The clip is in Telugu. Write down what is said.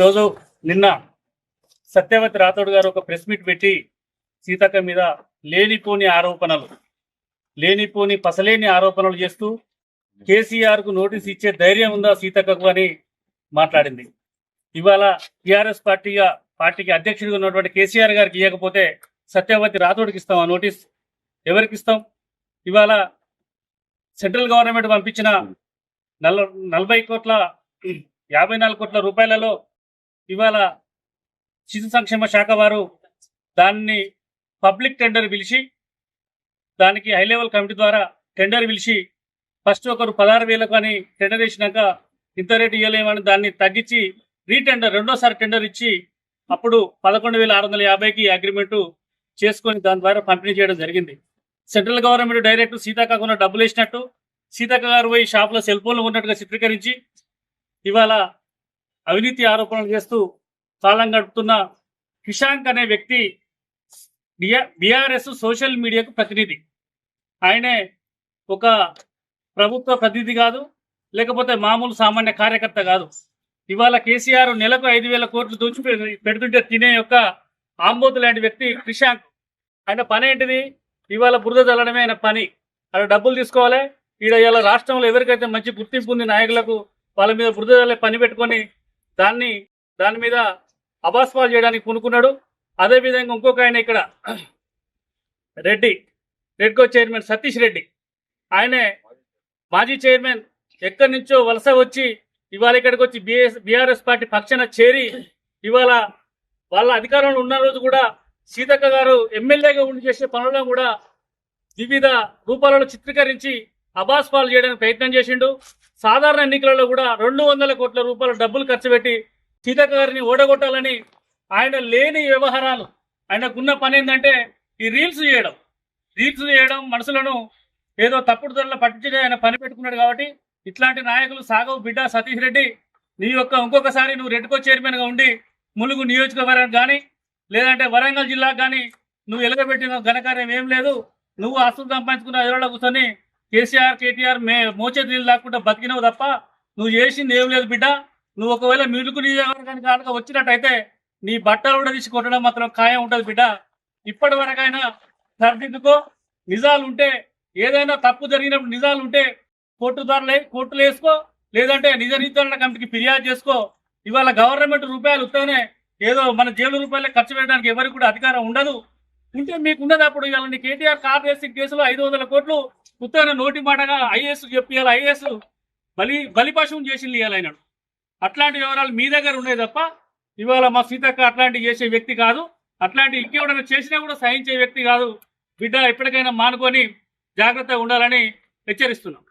ఈరోజు నిన్న సత్యవతి రాథోడ్ గారు ఒక ప్రెస్ మీట్ పెట్టి సీతక్క మీద లేనిపోని పసలేని ఆరోపణలు చేస్తూ కేసీఆర్ కు నోటీస్ ఇచ్చే ధైర్యం ఉందా సీతక్కకు అని మాట్లాడింది. ఇవాళ టీఆర్ఎస్ పార్టీకి అధ్యక్షుడిగా ఉన్నటువంటి కేసీఆర్ గారికి ఇవ్వకపోతే సత్యవతి రాథోడ్కి ఇస్తాం. ఆ నోటీస్ ఎవరికి ఇస్తాం? ఇవాళ సెంట్రల్ గవర్నమెంట్ పంపించిన 54 కోట్ల రూపాయలలో ఇవాళ శిశు సంక్షేమ శాఖ వారు దాన్ని పబ్లిక్ టెండర్ పిలిచి, దానికి హై లెవెల్ కమిటీ ద్వారా టెండర్ పిలిచి ఫస్ట్ ఒకరు 16,000 అని టెండర్ వేసినాక ఇంత రేటు ఇవ్వలేమని దాన్ని తగ్గించి రీటెండర్ రెండోసారి టెండర్ ఇచ్చి అప్పుడు 11,650కి అగ్రిమెంట్ చేసుకొని దాని ద్వారా పంపిణీ చేయడం జరిగింది. సెంట్రల్ గవర్నమెంట్ డైరెక్ట్ సీతక్కకు ఉన్న డబ్బులు వేసినట్టు సీతక్క గారు పోయి షాప్లో సెల్ ఫోన్లు ఉన్నట్టుగా చిత్రీకరించి ఇవాళ అవినీతి ఆరోపణలు చేస్తూ కాలం గడుపుతున్న కిషాంక్ అనే వ్యక్తి బీఆర్ఎస్ సోషల్ మీడియాకు ప్రతినిధి. ఆయనే ఒక ప్రభుత్వ ప్రతినిధి కాదు, లేకపోతే మామూలు సామాన్య కార్యకర్త కాదు. ఇవాళ కేసీఆర్ నెలకు 5,000 కోట్లు దోచి పెడుతుంటే తినే యొక్క ఆంబోతు లాంటి వ్యక్తి కిషాంక్. ఆయన పని ఏంటిది? ఇవాళ బురద చల్లడమే ఆయన పని. అలా డబ్బులు తీసుకోవాలి. ఇలా రాష్ట్రంలో ఎవరికైతే మంచి గుర్తింపు ఉంది నాయకులకు వాళ్ళ మీద బురద చల్లే పని పెట్టుకొని దాని మీద అబాస్పాలు చేయడానికి పూనుకున్నాడు. అదేవిధంగా ఇంకొక ఆయన ఇక్కడ రెడ్కో చైర్మన్ సతీష్ రెడ్డి, ఆయనే మాజీ చైర్మన్, ఎక్కడి నుంచో వలస వచ్చి ఇవాళ ఇక్కడికి వచ్చి బీఆర్ఎస్ పార్టీ పక్షాన చేరి ఇవాళ వాళ్ళ అధికారంలో ఉన్న రోజు కూడా సీతక్క గారు ఎమ్మెల్యేగా ఉండి చేసే పనులను కూడా వివిధ రూపాలలో చిత్రీకరించి అబాస్పాలు చేయడానికి ప్రయత్నం చేసిండు. సాధారణ ఎన్నికలలో కూడా 200 కోట్ల రూపాయల డబ్బులు ఖర్చు పెట్టి సీతక్క గారిని ఓడగొట్టాలని ఆయన లేని వ్యవహారాలు. ఆయనకున్న పని ఏంటంటే ఈ రీల్స్ చేయడం, మనుషులను ఏదో తప్పుడు ధరలో పట్టించే ఆయన పని పెట్టుకున్నాడు. కాబట్టి ఇట్లాంటి నాయకులు సాగవు బిడ్డ. సతీష్ రెడ్డి, ఇంకొకసారి నువ్వు రెడ్కో చైర్మన్గా ఉండి ములుగు నియోజకవర్గం కానీ లేదంటే వరంగల్ జిల్లాకు కానీ నువ్వు ఎలగబెట్టిన ఘనకార్యం ఏం లేదు. నువ్వు ఆస్తులు సంపాదించుకున్న ఎవరో కూర్చొని కేటీఆర్ మోచేతి నీళ్ళు లాక్కుంటా బతికినవు తప్ప నువ్వు చేసింది ఏం లేదు బిడ్డ. నువ్వు ఒకవేళ మిలుగు నియోజకవర్గానికి కనుక వచ్చినట్టయితే నీ బట్టలు కూడా తీసి కొట్టడం మాత్రం ఖాయం ఉంటుంది బిడ్డ. ఇప్పటి వరకైనా సరిదిద్దుకో. నిజాలు ఉంటే, ఏదైనా తప్పు జరిగినప్పుడు నిజాలు ఉంటే కోర్టులు వేసుకో, లేదంటే నిజ నిర్ధారణ కమిటీకి ఫిర్యాదు చేసుకో. ఇవాళ గవర్నమెంట్ రూపాయలు ఉత్తనే ఏదో మన జేబుల రూపాయలే ఖర్చు పెట్టడానికి ఎవరికి కూడా అధికారం ఉండదు. ఉంటే మీకు ఉండదు. అప్పుడు ఇవాళ నీ కేటీఆర్ కార్ రేసింగ్ కేసులో 500 కోట్లు ఉత్తనే నోటి మాటగా ఐఏఎస్ చెప్పియాలి. ఐఏఎస్ బలిపశువుని చేసింది ఇవ్వాలన్నాడు. అట్లాంటి వివరాలు మీ దగ్గర ఉన్నాయి తప్ప ఇవాళ మా సీతక్క అట్లాంటివి చేసే వ్యక్తి కాదు. అట్లాంటి ఇంకెవరైనా చేసినా కూడా సహించే వ్యక్తి కాదు బిడ్డ. ఎప్పటికైనా మానుకొని జాగ్రత్తగా ఉండాలని హెచ్చరిస్తున్నాం.